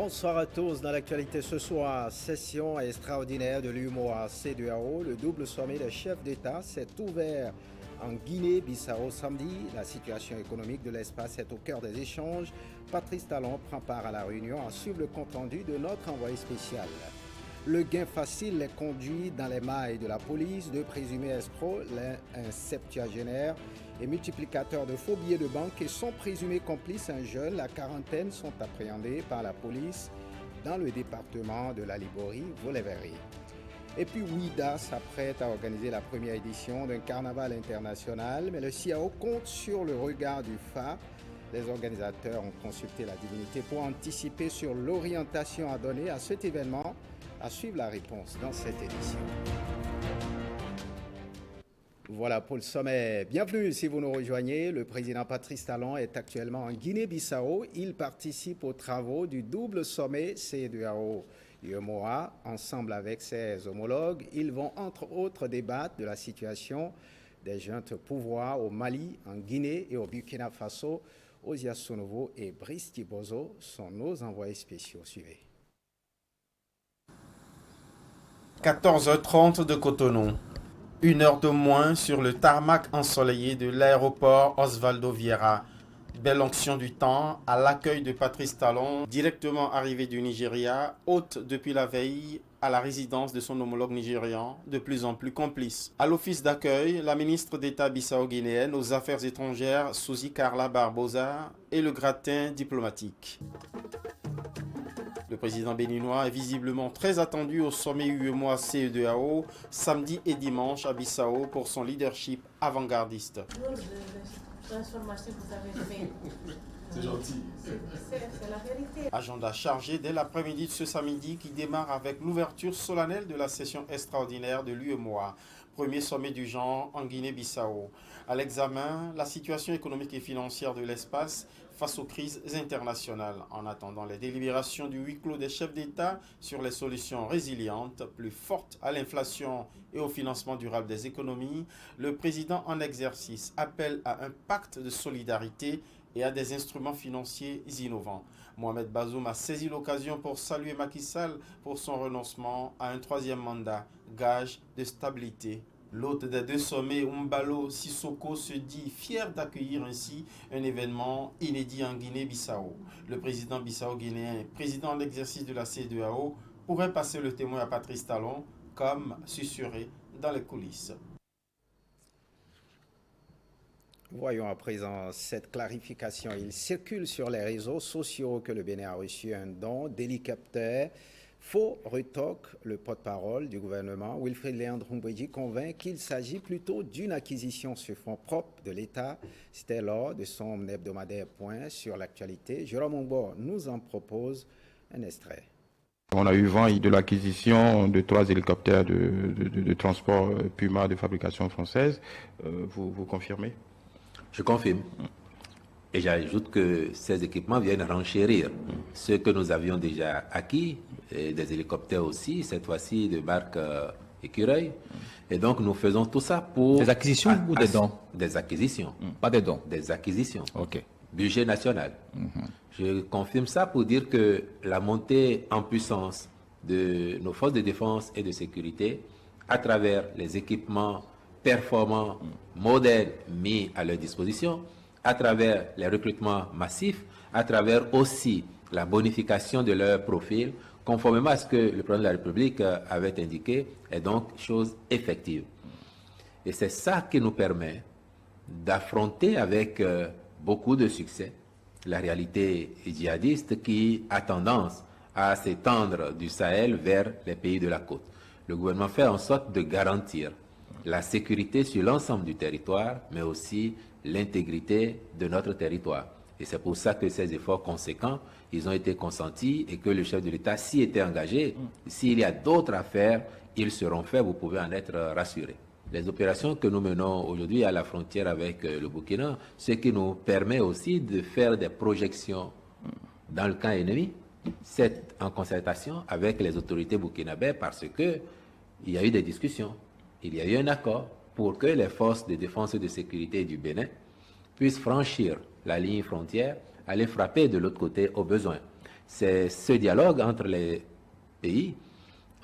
Bonsoir à tous. Dans l'actualité ce soir, session extraordinaire de l'UMOA C2AO. Le double sommet des chefs d'État s'est ouvert en Guinée-Bissau samedi. La situation économique de l'espace est au cœur des échanges. Patrice Talon prend part à la réunion à suivre le compte-rendu de notre envoyé spécial. Le gain facile les conduit dans les mailles de la police. Deux présumés escrocs, un septuagénaire et multiplicateur de faux billets de banque et son présumé complice, un jeune, la quarantaine, sont appréhendés par la police dans le département de la Liborie-Voléverie. Et puis Ouida s'apprête à organiser la première édition d'un carnaval international, mais le CIAO compte sur le regard du FA. Les organisateurs ont consulté la divinité pour anticiper sur l'orientation à donner à cet événement. À suivre la réponse dans cette édition. Voilà pour le sommet. Bienvenue si vous nous rejoignez. Le président Patrice Talon est actuellement en Guinée-Bissau. Il participe aux travaux du double sommet C2AO-UEMOA. Ensemble avec ses homologues, ils vont entre autres débattre de la situation des juntes pouvoirs au Mali, en Guinée et au Burkina Faso. Osia Sonovo et Brice Tibozo sont nos envoyés spéciaux. Suivez. 14h30 de Cotonou. Une heure de moins sur le tarmac ensoleillé de l'aéroport Osvaldo Vieira. Belle onction du temps à l'accueil de Patrice Talon, directement arrivé du Nigeria, hôte depuis la veille à la résidence de son homologue nigérian, de plus en plus complice. À l'office d'accueil, la ministre d'État bissau-guinéenne aux Affaires étrangères, Suzy Carla Barbosa, et le gratin diplomatique. Le président béninois est visiblement très attendu au sommet UEMOA CE2AO samedi et dimanche à Bissau pour son leadership avant-gardiste. C'est gentil. C'est la vérité. Agenda chargé dès l'après-midi de ce samedi qui démarre avec l'ouverture solennelle de la session extraordinaire de l'UEMOA, premier sommet du genre en Guinée-Bissau. À l'examen, la situation économique et financière de l'espace face aux crises internationales. En attendant les délibérations du huis clos des chefs d'État sur les solutions résilientes, plus fortes à l'inflation et au financement durable des économies, le président en exercice appelle à un pacte de solidarité et à des instruments financiers innovants. Mohamed Bazoum a saisi l'occasion pour saluer Macky Sall pour son renoncement à un troisième mandat, gage de stabilité. L'hôte des deux sommets, Umbalo Sissoko, se dit fier d'accueillir ainsi un événement inédit en Guinée-Bissau. Le président bissau-guinéen, président en exercice de la C2AO, pourrait passer le témoin à Patrice Talon, comme susurré dans les coulisses. Voyons à présent cette clarification. Il circule sur les réseaux sociaux que le Bénin a reçu un don d'hélicoptère. Faux retoque, le porte-parole du gouvernement, Wilfrid Léandre Humbweji, convainc qu'il s'agit plutôt d'une acquisition sur fonds propres de l'État. C'était lors de son hebdomadaire point sur l'actualité. Jérôme Ombo nous en propose un extrait. On a eu vent de l'acquisition de 3 hélicoptères de transport Puma de fabrication française. Vous confirmez? Je confirme. Et j'ajoute que ces équipements viennent renchérir ceux que nous avions déjà acquis, et des hélicoptères aussi, cette fois-ci de marque Écureuil. Et donc nous faisons tout ça pour... Des acquisitions ou des dons? Des acquisitions. Pas des dons? Des acquisitions. Ok. Budget national. Je confirme ça pour dire que la montée en puissance de nos forces de défense et de sécurité, à travers les équipements performants, modernes mis à leur disposition, à travers les recrutements massifs, à travers aussi la bonification de leur profil, conformément à ce que le président de la République avait indiqué, est donc chose effective. Et c'est ça qui nous permet d'affronter avec beaucoup de succès la réalité djihadiste qui a tendance à s'étendre du Sahel vers les pays de la côte. Le gouvernement fait en sorte de garantir la sécurité sur l'ensemble du territoire, mais aussi l'intégrité de notre territoire. Et c'est pour ça que ces efforts conséquents, ils ont été consentis et que le chef de l'État s'y était engagé. S'il y a d'autres affaires, ils seront faits, vous pouvez en être rassurés. Les opérations que nous menons aujourd'hui à la frontière avec le Burkina, ce qui nous permet aussi de faire des projections dans le camp ennemi, c'est en concertation avec les autorités burkinabées parce qu'il y a eu des discussions, il y a eu un accord pour que les forces de défense et de sécurité du Bénin puissent franchir la ligne frontière, aller frapper de l'autre côté au besoin. C'est ce dialogue entre les pays,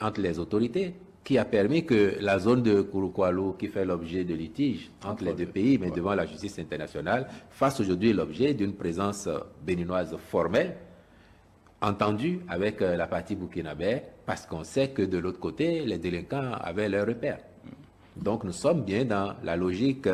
entre les autorités, qui a permis que la zone de Kouroukoalou, qui fait l'objet de litiges entre les deux pays, mais devant la justice internationale, fasse aujourd'hui l'objet d'une présence béninoise formelle, entendue avec la partie burkinabé, parce qu'on sait que de l'autre côté, les délinquants avaient leurs repères. Donc nous sommes bien dans la logique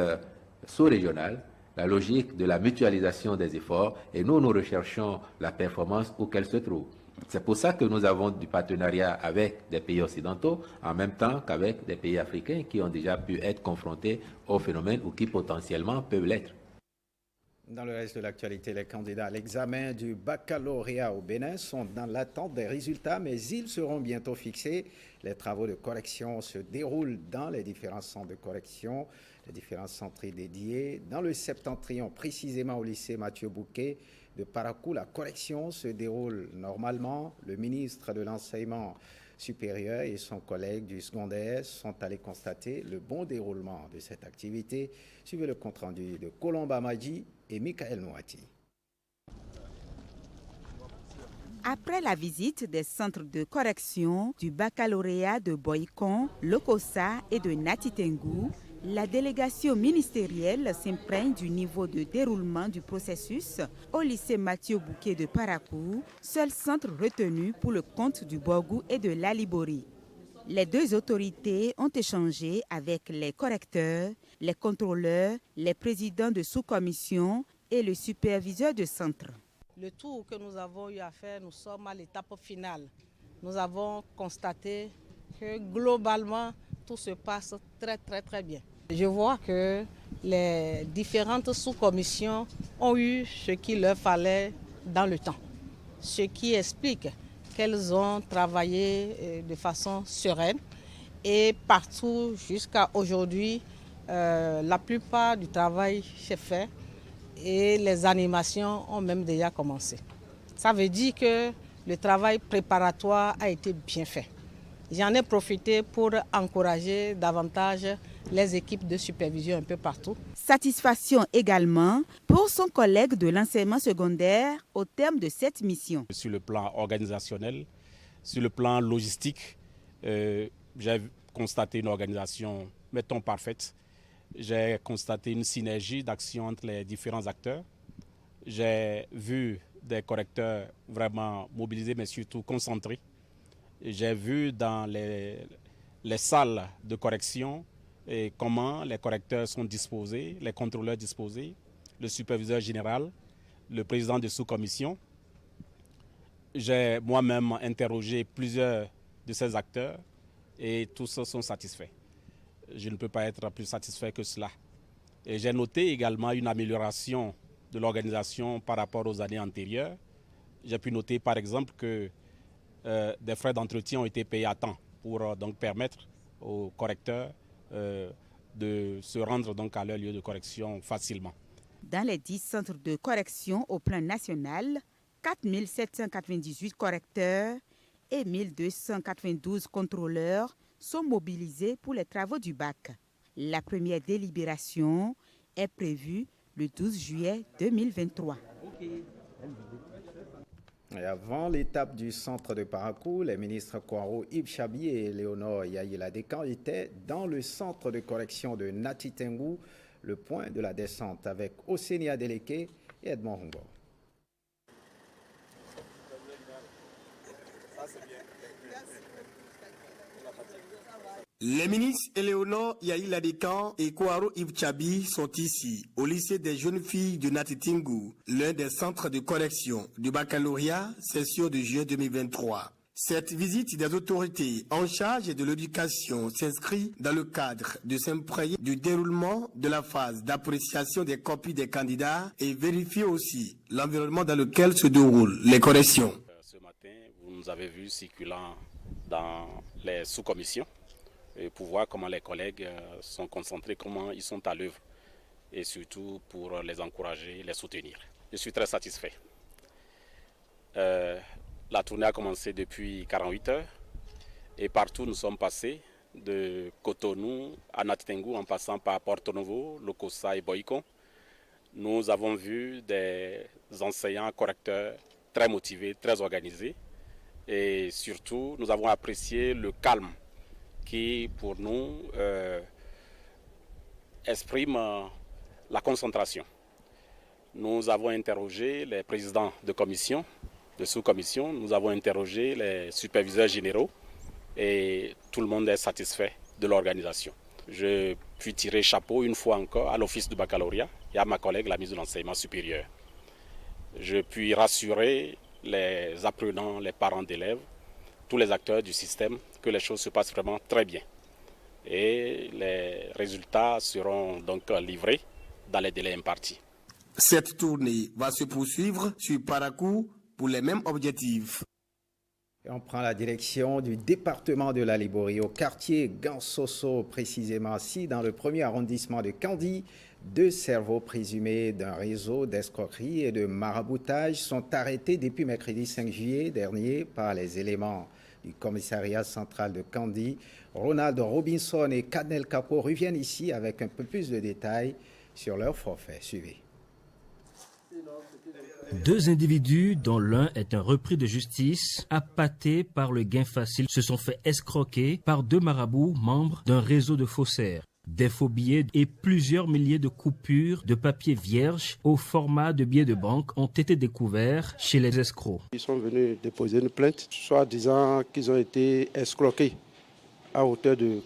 sous-régionale, la logique de la mutualisation des efforts, et nous recherchons la performance où qu'elle se trouve. C'est pour ça que nous avons du partenariat avec des pays occidentaux, en même temps qu'avec des pays africains qui ont déjà pu être confrontés au phénomène ou qui potentiellement peuvent l'être. Dans le reste de l'actualité, les candidats à l'examen du baccalauréat au Bénin sont dans l'attente des résultats, mais ils seront bientôt fixés. Les travaux de correction se déroulent dans les différents centres de correction, les différents centres dédiés. Dans le septentrion, précisément au lycée Mathieu Bouquet de Parakou, la correction se déroule normalement. Le ministre de l'Enseignement supérieur et son collègue du secondaire sont allés constater le bon déroulement de cette activité. Suivez le compte-rendu de Colomba Madji et Michael Nouati. Après la visite des centres de correction du baccalauréat de Boycon, Lokossa et de Natitengu, la délégation ministérielle s'imprègne du niveau de déroulement du processus au lycée Mathieu Bouquet de Parakou, seul centre retenu pour le compte du Borgou et de l'Alibori. Les deux autorités ont échangé avec les correcteurs, les contrôleurs, les présidents de sous-commission et le superviseur de centre. Le tour que nous avons eu à faire, nous sommes à l'étape finale. Nous avons constaté que globalement, tout se passe très bien. Je vois que les différentes sous-commissions ont eu ce qu'il leur fallait dans le temps, ce qui explique qu'elles ont travaillé de façon sereine et partout jusqu'à aujourd'hui, la plupart du travail s'est fait et les animations ont même déjà commencé. Ça veut dire que le travail préparatoire a été bien fait. J'en ai profité pour encourager davantage les équipes de supervision un peu partout. Satisfaction également pour son collègue de l'enseignement secondaire au terme de cette mission. Sur le plan organisationnel, sur le plan logistique, j'ai constaté une organisation, mettons, parfaite. J'ai constaté une synergie d'action entre les différents acteurs. J'ai vu des correcteurs vraiment mobilisés, mais surtout concentrés. J'ai vu dans les salles de correction et comment les correcteurs sont disposés, les contrôleurs disposés, le superviseur général, le président de sous-commission. J'ai moi-même interrogé plusieurs de ces acteurs et tous sont satisfaits. Je ne peux pas être plus satisfait que cela. Et j'ai noté également une amélioration de l'organisation par rapport aux années antérieures. J'ai pu noter par exemple que des frais d'entretien ont été payés à temps pour donc permettre aux correcteurs de se rendre donc à leur lieu de correction facilement. Dans les 10 centres de correction au plan national, 4 798 correcteurs et 1 292 contrôleurs sont mobilisés pour les travaux du bac. La première délibération est prévue le 12 juillet 2023. Et avant l'étape du centre de Parakou, les ministres Kouaro Yves Chabi et Léonore Yaïla Dekan étaient dans le centre de correction de Natitengu, le point de la descente, avec Ossénia Adeleke et Edmond Hongo. Les ministres Éléonore Yaïla Dekan et Kouaro Yves Chabi sont ici, au lycée des jeunes filles de Natitengu, l'un des centres de correction du baccalauréat, session de juillet 2023. Cette visite des autorités en charge de l'éducation s'inscrit dans le cadre de s'imprégner du déroulement de la phase d'appréciation des copies des candidats et vérifier aussi l'environnement dans lequel se déroulent les corrections. Ce matin, vous nous avez vus circulant dans les sous-commissions pour voir comment les collègues sont concentrés, comment ils sont à l'œuvre et surtout pour les encourager, les soutenir. Je suis très satisfait. La tournée a commencé depuis 48 heures et partout nous sommes passés, de Cotonou à Natitengu en passant par Porto Novo, Lokossa et Boycon. Nous avons vu des enseignants correcteurs très motivés, très organisés. Et surtout, nous avons apprécié le calme qui, pour nous, exprime la concentration. Nous avons interrogé les présidents de commission, de sous-commission, nous avons interrogé les superviseurs généraux et tout le monde est satisfait de l'organisation. Je puis tirer chapeau une fois encore à l'office du baccalauréat et à ma collègue, la ministre de l'Enseignement supérieur. Je puis rassurer les apprenants, les parents d'élèves, tous les acteurs du système que les choses se passent vraiment très bien. Et les résultats seront donc livrés dans les délais impartis. Cette tournée va se poursuivre sur Parakou pour les mêmes objectifs. Et on prend la direction du département de la Liborie au quartier Gansoso, précisément ici dans le premier arrondissement de Kandji. 2 cerveaux présumés d'un réseau d'escroquerie et de maraboutage sont arrêtés depuis mercredi 5 juillet dernier par les éléments du commissariat central de Kandji. Ronald Robinson et Kadnel Capo reviennent ici avec un peu plus de détails sur leur forfait. Suivez. 2 individus, dont l'un est un repris de justice, appâtés par le gain facile, se sont fait escroquer par 2 marabouts membres d'un réseau de faussaires. Des faux billets et plusieurs milliers de coupures de papier vierge au format de billets de banque ont été découverts chez les escrocs. Ils sont venus déposer une plainte, soit disant qu'ils ont été escroqués à hauteur de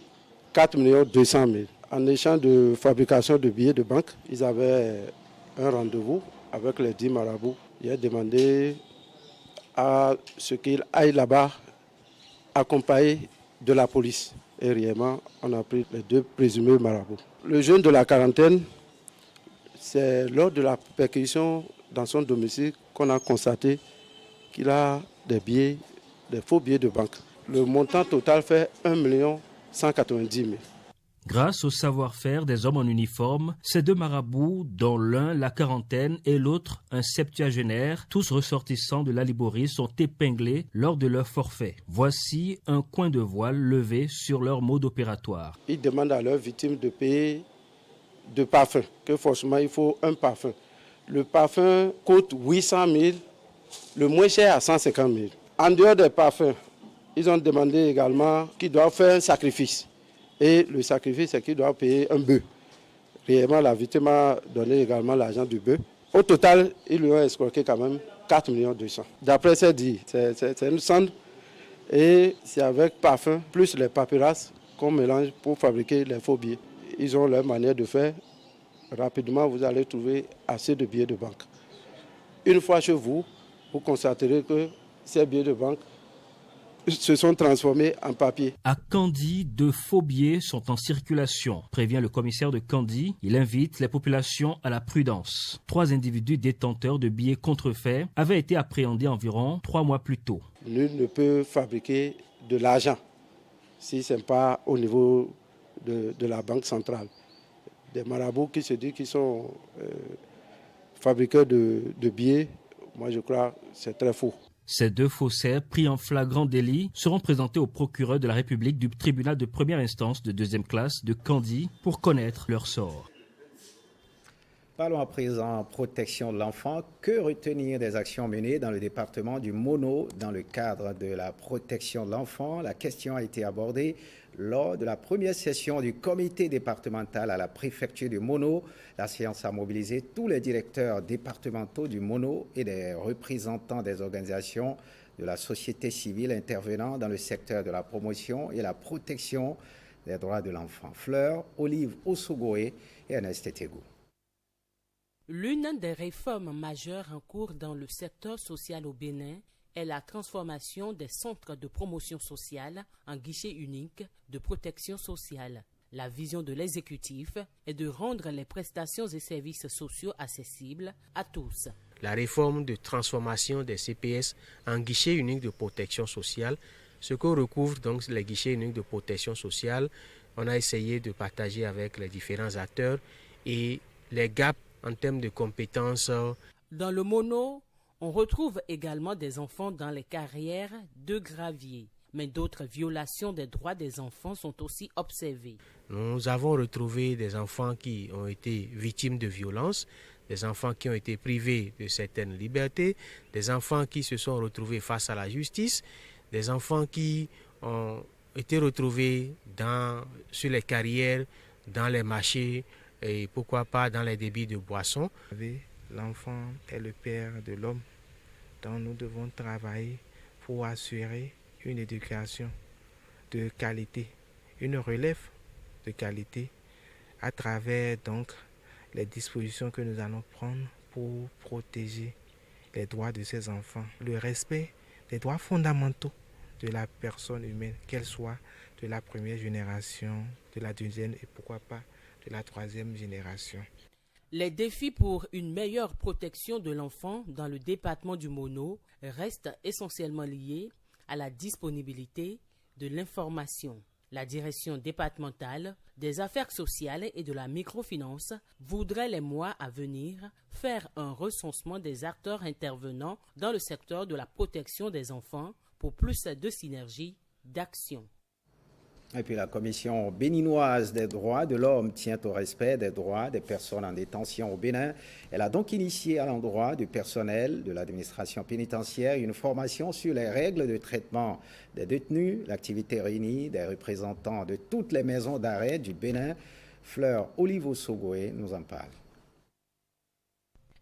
4 200 000. En échange de fabrication de billets de banque, ils avaient un rendez-vous avec les 10 marabouts. Il a demandé à ce qu'ils aillent là-bas accompagnés de la police. Et réellement, on a pris les 2 présumés marabouts. Le jeune de la quarantaine, c'est lors de la perquisition dans son domicile qu'on a constaté qu'il a des faux billets de banque. Le montant total fait 1 190 000. Grâce au savoir-faire des hommes en uniforme, ces 2 marabouts, dont l'un la quarantaine et l'autre un septuagénaire, tous ressortissants de la Liborie, sont épinglés lors de leur forfait. Voici un coin de voile levé sur leur mode opératoire. Ils demandent à leurs victimes de payer de parfum, que forcément il faut un parfum. Le parfum coûte 800 000, le moins cher à 150 000. En dehors des parfums, ils ont demandé également qu'ils doivent faire un sacrifice. Et le sacrifice, c'est qu'il doit payer un bœuf. Réellement, la victime a donné également l'argent du bœuf. Au total, ils lui ont escroqué quand même 4 200 000. D'après ce dit, c'est une cendre et c'est avec parfum plus les paperasses qu'on mélange pour fabriquer les faux billets. Ils ont leur manière de faire. Rapidement, vous allez trouver assez de billets de banque. Une fois chez vous, vous constaterez que ces billets de banque se sont transformés en papier. À Kandji, 2 faux billets sont en circulation, prévient le commissaire de Kandji. Il invite les populations à la prudence. 3 individus détenteurs de billets contrefaits avaient été appréhendés environ 3 mois plus tôt. Nul ne peut fabriquer de l'argent si ce n'est pas au niveau de la banque centrale. Des marabouts qui se disent qu'ils sont fabricants de billets, moi je crois que c'est très faux. Ces 2 faussaires, pris en flagrant délit, seront présentés au procureur de la République du tribunal de première instance de 2e classe de Kandji pour connaître leur sort. Parlons à présent protection de l'enfant. Que retenir des actions menées dans le département du Mono dans le cadre de la protection de l'enfant? La question a été abordée lors de la première session du comité départemental à la préfecture du Mono. La séance a mobilisé tous les directeurs départementaux du Mono et des représentants des organisations de la société civile intervenant dans le secteur de la promotion et la protection des droits de l'enfant. Fleur, Olive Osogoé et Ernest Tegou. L'une des réformes majeures en cours dans le secteur social au Bénin est la transformation des centres de promotion sociale en guichet unique de protection sociale. La vision de l'exécutif est de rendre les prestations et services sociaux accessibles à tous. La réforme de transformation des CPS en guichet unique de protection sociale, ce que recouvre donc les guichets uniques de protection sociale, on a essayé de partager avec les différents acteurs et les gaps en termes de compétences. Dans le Mono, on retrouve également des enfants dans les carrières de gravier, mais d'autres violations des droits des enfants sont aussi observées. Nous avons retrouvé des enfants qui ont été victimes de violences, des enfants qui ont été privés de certaines libertés, des enfants qui se sont retrouvés face à la justice, des enfants qui ont été retrouvés sur les carrières, dans les marchés et pourquoi pas dans les débits de boissons. L'enfant est le père de l'homme, donc nous devons travailler pour assurer une éducation de qualité, une relève de qualité à travers donc les dispositions que nous allons prendre pour protéger les droits de ces enfants, le respect des droits fondamentaux de la personne humaine, qu'elle soit de la première génération, de la deuxième et pourquoi pas de la troisième génération. Les défis pour une meilleure protection de l'enfant dans le département du Mono restent essentiellement liés à la disponibilité de l'information. La direction départementale des affaires sociales et de la microfinance voudrait les mois à venir faire un recensement des acteurs intervenant dans le secteur de la protection des enfants pour plus de synergie d'action. Et puis la Commission béninoise des droits de l'homme tient au respect des droits des personnes en détention au Bénin. Elle a donc initié à l'endroit du personnel de l'administration pénitentiaire une formation sur les règles de traitement des détenus. L'activité réunit des représentants de toutes les maisons d'arrêt du Bénin. Fleur Olivo-Sogoé nous en parle.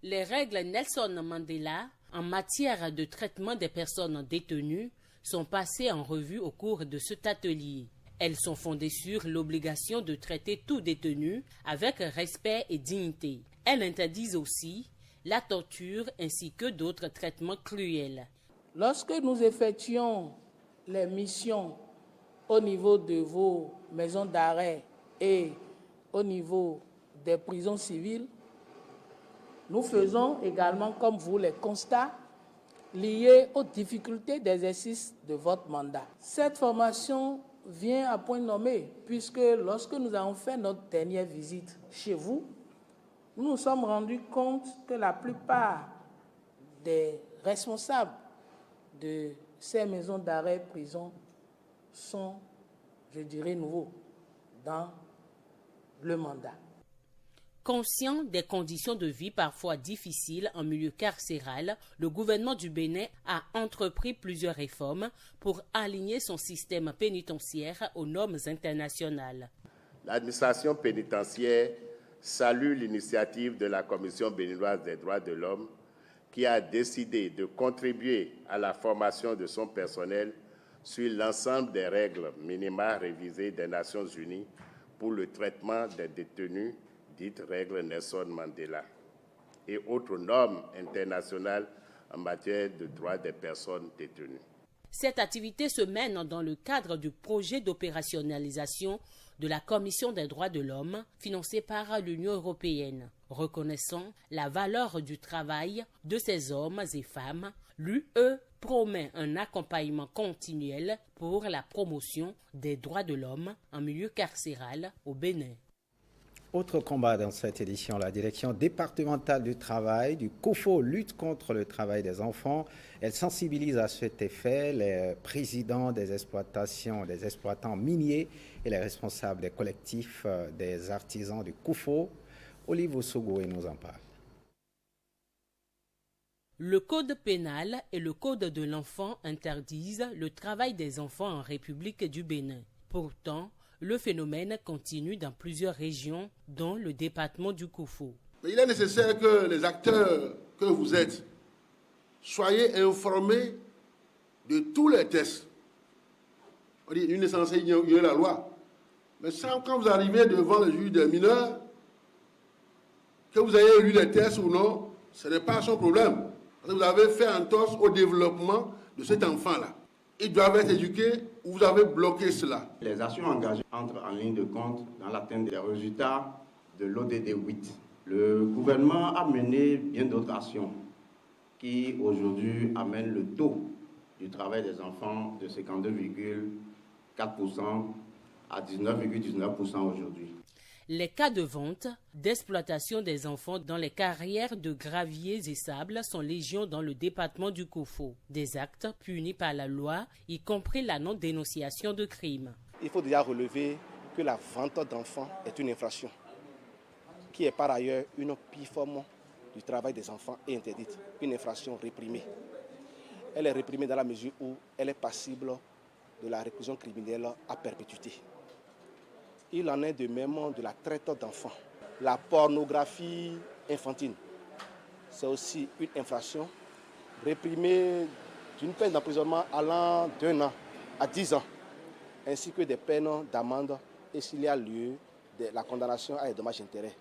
Les règles Nelson Mandela en matière de traitement des personnes détenues sont passées en revue au cours de cet atelier. Elles sont fondées sur l'obligation de traiter tout détenu avec respect et dignité. Elles interdisent aussi la torture ainsi que d'autres traitements cruels. Lorsque nous effectuons les missions au niveau de vos maisons d'arrêt et au niveau des prisons civiles, nous faisons également, comme vous, les constats liés aux difficultés d'exercice de votre mandat. Cette formation vient à point nommé, puisque lorsque nous avons fait notre dernière visite chez vous, nous nous sommes rendus compte que la plupart des responsables de ces maisons d'arrêt prison sont, je dirais, nouveaux dans le mandat. Conscient des conditions de vie parfois difficiles en milieu carcéral, le gouvernement du Bénin a entrepris plusieurs réformes pour aligner son système pénitentiaire aux normes internationales. L'administration pénitentiaire salue l'initiative de la Commission béninoise des droits de l'homme qui a décidé de contribuer à la formation de son personnel sur l'ensemble des règles minimales révisées des Nations Unies pour le traitement des détenus, dites règles Nelson Mandela, et autres normes internationales en matière de droits des personnes détenues. Cette activité se mène dans le cadre du projet d'opérationnalisation de la Commission des droits de l'homme, financé par l'Union européenne. Reconnaissant la valeur du travail de ces hommes et femmes, l'UE promet un accompagnement continuel pour la promotion des droits de l'homme en milieu carcéral au Bénin. Autre combat dans cette édition, la direction départementale du travail du COFO lutte contre le travail des enfants. Elle sensibilise à cet effet les présidents des exploitations, des exploitants miniers et les responsables des collectifs des artisans du COFO. Olivo Sogoé nous en parle. Le code pénal et le code de l'enfant interdisent le travail des enfants en République du Bénin. Pourtant, le phénomène continue dans plusieurs régions, dont le département du Koufou. Mais il est nécessaire que les acteurs que vous êtes soyez informés de tous les tests. On dit, il est censé ignorer la loi. Mais quand vous arrivez devant le juge des mineurs, que vous ayez lu les tests ou non, ce n'est pas son problème. Parce que vous avez fait entorse au développement de cet enfant-là. Ils doivent être éduqués ou vous avez bloqué cela. Les actions engagées entrent en ligne de compte dans l'atteinte des résultats de l'ODD 8. Le gouvernement a mené bien d'autres actions qui aujourd'hui amènent le taux du travail des enfants de 52,4% à 19,19% aujourd'hui. Les cas de vente, d'exploitation des enfants dans les carrières de graviers et sables sont légion dans le département du Koufou. Des actes punis par la loi, y compris la non-dénonciation de crimes. Il faut déjà relever que la vente d'enfants est une infraction, qui est par ailleurs une pire forme du travail des enfants est interdite, une infraction réprimée. Elle est réprimée dans la mesure où elle est passible de la réclusion criminelle à perpétuité. Il en est de même de la traite d'enfants. La pornographie infantile, c'est aussi une infraction réprimée d'une peine d'emprisonnement allant d'1 an à 10 ans, ainsi que des peines d'amende et s'il y a lieu de la condamnation à des dommages-intérêts.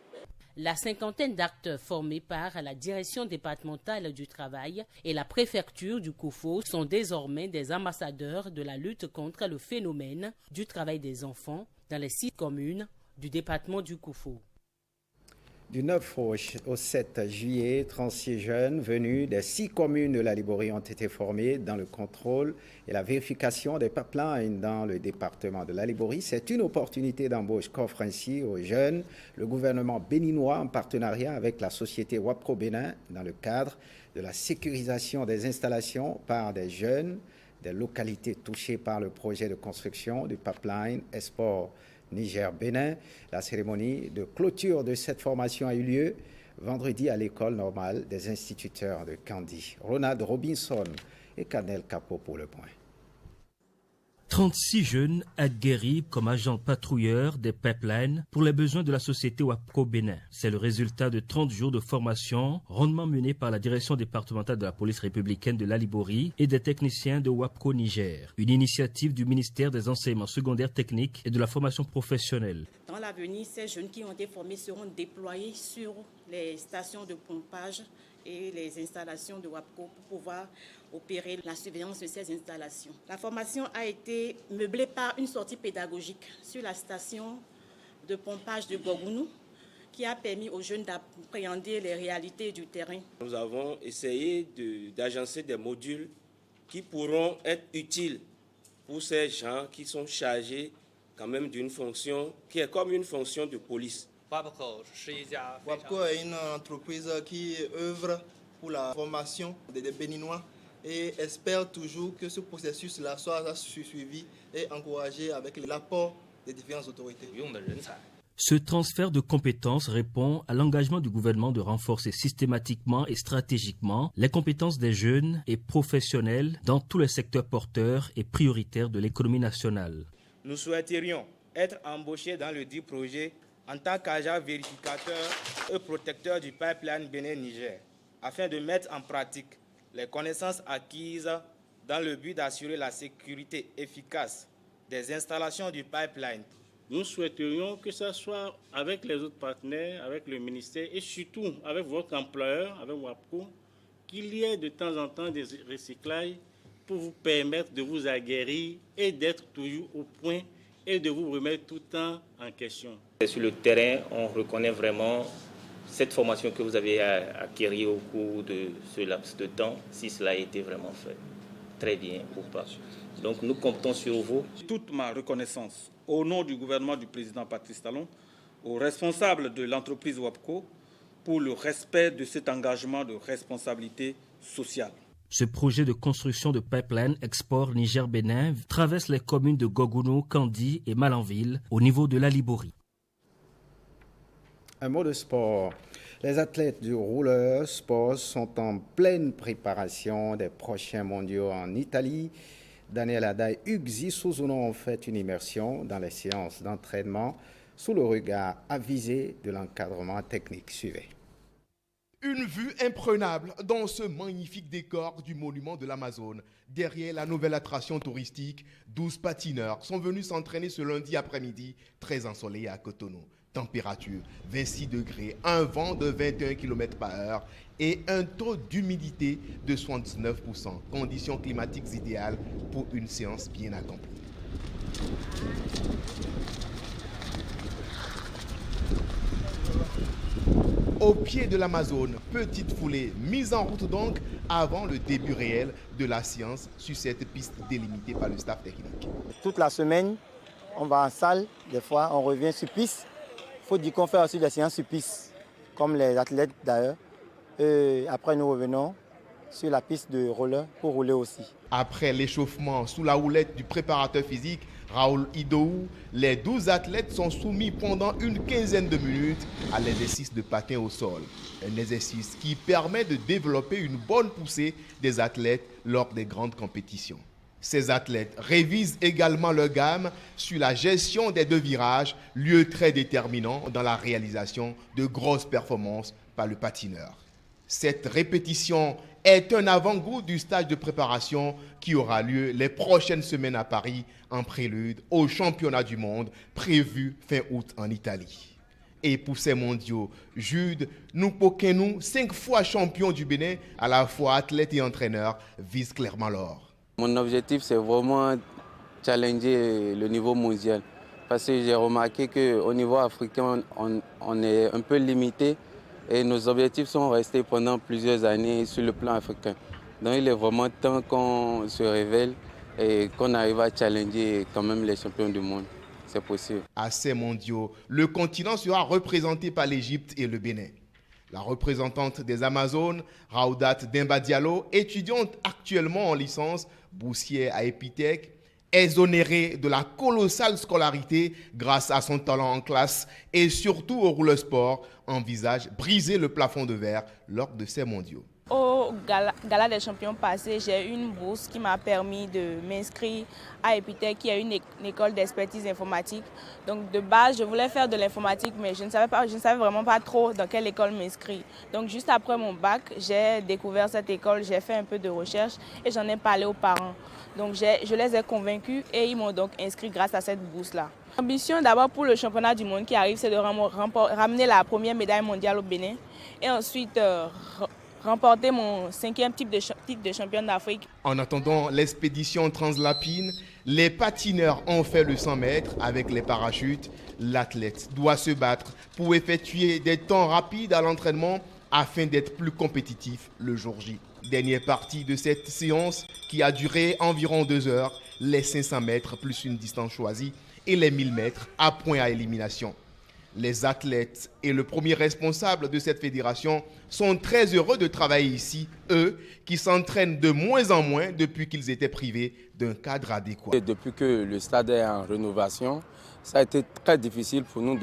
La cinquantaine d'acteurs formés par la direction départementale du travail et la préfecture du Koufo sont désormais des ambassadeurs de la lutte contre le phénomène du travail des enfants dans les 6 communes du département du Koufo. Du 9 au 7 juillet, 36 jeunes venus des 6 communes de la Liborie ont été formés dans le contrôle et la vérification des pipelines dans le département de la Liborie. C'est une opportunité d'embauche qu'offre ainsi aux jeunes le gouvernement béninois en partenariat avec la société WAPCO Bénin dans le cadre de la sécurisation des installations par des jeunes des localités touchées par le projet de construction du pipeline Export Niger-Bénin. La cérémonie de clôture de cette formation a eu lieu vendredi à l'école normale des instituteurs de Kandi. Ronald Robinson et Canel Capo pour le point. 36 jeunes aguerris comme agents patrouilleurs des pipelines pour les besoins de la société WAPCO Bénin. C'est le résultat de 30 jours de formation rondement menés par la direction départementale de la police républicaine de la Liborie et des techniciens de WAPCO Niger. Une initiative du ministère des enseignements secondaires techniques et de la formation professionnelle. Dans l'avenir, ces jeunes qui ont été formés seront déployés sur les stations de pompage et les installations de WAPCO pour pouvoir opérer la surveillance de ces installations. La formation a été meublée par une sortie pédagogique sur la station de pompage de Gogounou qui a permis aux jeunes d'appréhender les réalités du terrain. Nous avons essayé d'agencer des modules qui pourront être utiles pour ces gens qui sont chargés quand même d'une fonction qui est comme une fonction de police. WAPCO est une entreprise qui œuvre pour la formation des Béninois et espère toujours que ce processus-là soit suivi et encouragé avec l'apport des différentes autorités. Ce transfert de compétences répond à l'engagement du gouvernement de renforcer systématiquement et stratégiquement les compétences des jeunes et professionnels dans tous les secteurs porteurs et prioritaires de l'économie nationale. Nous souhaiterions être embauchés dans le dit projet en tant qu'agent vérificateur et protecteur du pipeline Bénin-Niger, afin de mettre en pratique les connaissances acquises dans le but d'assurer la sécurité efficace des installations du pipeline. Nous souhaiterions que ce soit avec les autres partenaires, avec le ministère et surtout avec votre employeur, avec WAPCO, qu'il y ait de temps en temps des recyclages pour vous permettre de vous aguerrir et d'être toujours au point et de vous remettre tout le temps en question. Sur le terrain, on reconnaît vraiment cette formation que vous avez acquérie au cours de ce laps de temps, si cela a été vraiment fait très bien ou pas. Donc nous comptons sur vous. Toute ma reconnaissance au nom du gouvernement du président Patrice Talon, aux responsables de l'entreprise WAPCO, pour le respect de cet engagement de responsabilité sociale. Ce projet de construction de pipeline Export Niger-Bénin traverse les communes de Gogounou, Kandi et Malanville au niveau de la Liborie. Un mot de sport. Les athlètes du roller sport sont en pleine préparation des prochains mondiaux en Italie. Daniel Ada et Hugues Zisouzuno ont fait une immersion dans les séances d'entraînement sous le regard avisé de l'encadrement technique. Suivez. Une vue imprenable dans ce magnifique décor du monument de l'Amazone. Derrière la nouvelle attraction touristique, 12 patineurs sont venus s'entraîner ce lundi après-midi, très ensoleillé à Cotonou. Température 26 degrés, un vent de 21 km/h et un taux d'humidité de 79%. Conditions climatiques idéales pour une séance bien accomplie. Au pied de l'Amazone, petite foulée mise en route donc avant le début réel de la séance sur cette piste délimitée par le staff technique. Toute la semaine, on va en salle, des fois on revient sur piste. Il faut dire qu'on fait aussi des séances sur piste, comme les athlètes d'ailleurs. Après nous revenons sur la piste de roller pour rouler aussi. Après l'échauffement sous la houlette du préparateur physique Raoul Idou, les 12 athlètes sont soumis pendant une quinzaine de minutes à l'exercice de patin au sol. Un exercice qui permet de développer une bonne poussée des athlètes lors des grandes compétitions. Ces athlètes révisent également leur gamme sur la gestion des 2 virages, lieu très déterminant dans la réalisation de grosses performances par le patineur. Cette répétition est un avant-goût du stage de préparation qui aura lieu les prochaines semaines à Paris en prélude au championnat du monde prévu fin août en Italie. Et pour ces mondiaux, Jude Nupokenu, 5 fois champion du Bénin, à la fois athlète et entraîneur, vise clairement l'or. Mon objectif, c'est vraiment challenger le niveau mondial. Parce que j'ai remarqué qu'au niveau africain, on est un peu limité et nos objectifs sont restés pendant plusieurs années sur le plan africain. Donc il est vraiment temps qu'on se révèle et qu'on arrive à challenger quand même les champions du monde. C'est possible. À ces mondiaux, le continent sera représenté par l'Égypte et le Bénin. La représentante des Amazones, Raoudat Demba Diallo, étudiante actuellement en licence, boursière à Epitech, exonérée de la colossale scolarité grâce à son talent en classe et surtout au roller sport, envisage briser le plafond de verre lors de ces mondiaux. Au gala des champions passés, j'ai eu une bourse qui m'a permis de m'inscrire à Epitech, qui est une école d'expertise informatique. Donc de base, je voulais faire de l'informatique, mais je ne savais vraiment pas trop dans quelle école m'inscrire. Donc juste après mon bac, j'ai découvert cette école, j'ai fait un peu de recherche et j'en ai parlé aux parents. Donc je les ai convaincus et ils m'ont donc inscrit grâce à cette bourse-là. L'ambition d'abord pour le championnat du monde qui arrive, c'est de ramener la première médaille mondiale au Bénin et ensuite remporter mon 5e titre de championne d'Afrique. En attendant l'expédition translapine, les patineurs ont fait le 100 mètres avec les parachutes. L'athlète doit se battre pour effectuer des temps rapides à l'entraînement afin d'être plus compétitif le jour J. Dernière partie de cette séance qui a duré environ 2 heures, les 500 mètres plus une distance choisie et les 1000 mètres à points à élimination. Les athlètes et le premier responsable de cette fédération sont très heureux de travailler ici, eux qui s'entraînent de moins en moins depuis qu'ils étaient privés d'un cadre adéquat. Et depuis que le stade est en rénovation, ça a été très difficile pour nous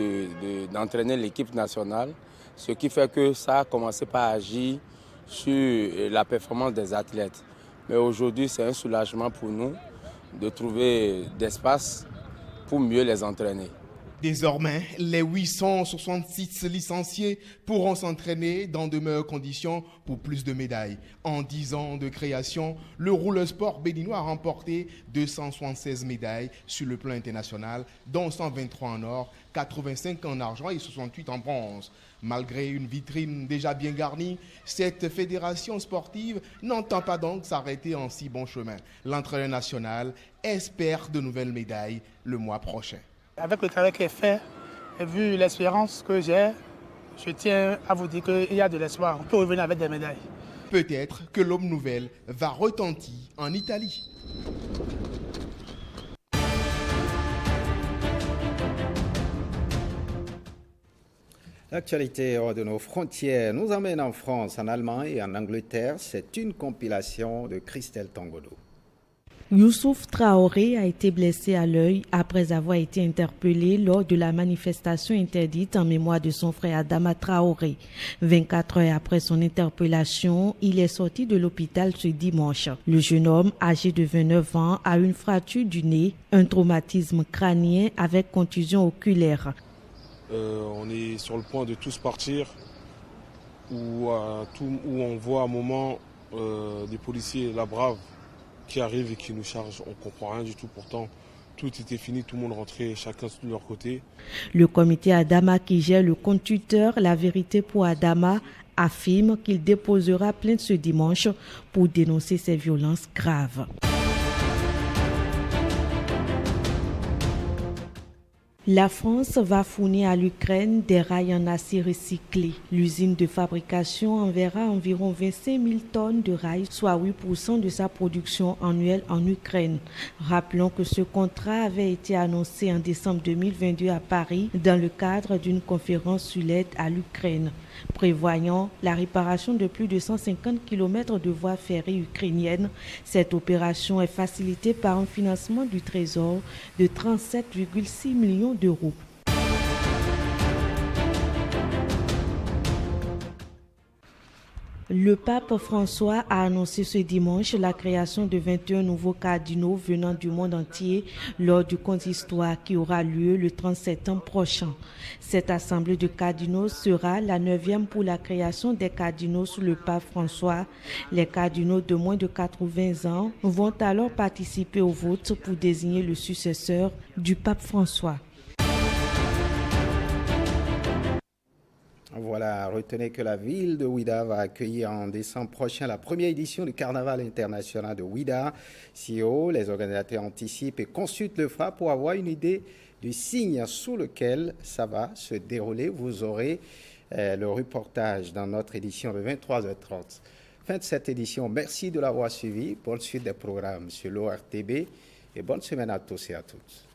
d'entraîner l'équipe nationale, ce qui fait que ça a commencé par agir sur la performance des athlètes. Mais aujourd'hui, c'est un soulagement pour nous de trouver d'espace pour mieux les entraîner. Désormais, les 866 licenciés pourront s'entraîner dans de meilleures conditions pour plus de médailles. En 10 ans de création, le roller sport béninois a remporté 276 médailles sur le plan international, dont 123 en or, 85 en argent et 68 en bronze. Malgré une vitrine déjà bien garnie, cette fédération sportive n'entend pas donc s'arrêter en si bon chemin. L'entraîneur national espère de nouvelles médailles le mois prochain. Avec le travail qui est fait et vu l'expérience que j'ai, je tiens à vous dire qu'il y a de l'espoir. On peut revenir avec des médailles. Peut-être que l'aube nouvelle va retentir en Italie. L'actualité hors de nos frontières nous emmène en France, en Allemagne et en Angleterre. C'est une compilation de Christelle Tangodo. Youssouf Traoré a été blessé à l'œil après avoir été interpellé lors de la manifestation interdite en mémoire de son frère Adama Traoré. 24 heures après son interpellation, il est sorti de l'hôpital ce dimanche. Le jeune homme, âgé de 29 ans, a une fracture du nez, un traumatisme crânien avec contusion oculaire. On est sur le point de tous partir, où on voit un moment des policiers, la brave, qui arrivent et qui nous chargent. On ne comprend rien du tout. Pourtant, tout était fini, tout le monde rentrait, chacun de leur côté. Le comité Adama qui gère le compte Twitter La Vérité pour Adama affirme qu'il déposera plainte ce dimanche pour dénoncer ces violences graves. La France va fournir à l'Ukraine des rails en acier recyclé. L'usine de fabrication enverra environ 25 000 tonnes de rails, soit 8% de sa production annuelle en Ukraine. Rappelons que ce contrat avait été annoncé en décembre 2022 à Paris dans le cadre d'une conférence sur l'aide à l'Ukraine, prévoyant la réparation de plus de 150 km de voies ferrées ukrainiennes. Cette opération est facilitée par un financement du Trésor de 37,6 millions d'euros. Le pape François a annoncé ce dimanche la création de 21 nouveaux cardinaux venant du monde entier lors du consistoire qui aura lieu le 30 septembre prochain. Cette assemblée de cardinaux sera la 9e pour la création des cardinaux sous le pape François. Les cardinaux de moins de 80 ans vont alors participer au vote pour désigner le successeur du pape François. Voilà, retenez que la ville de Ouidah va accueillir en décembre prochain la première édition du Carnaval international de Ouidah. CEO, les organisateurs anticipent et consultent le FRA pour avoir une idée du signe sous lequel ça va se dérouler. Vous aurez le reportage dans notre édition de 23h30. Fin de cette édition, merci de l'avoir suivi. Bonne suite des programmes sur l'ORTB et bonne semaine à tous et à toutes.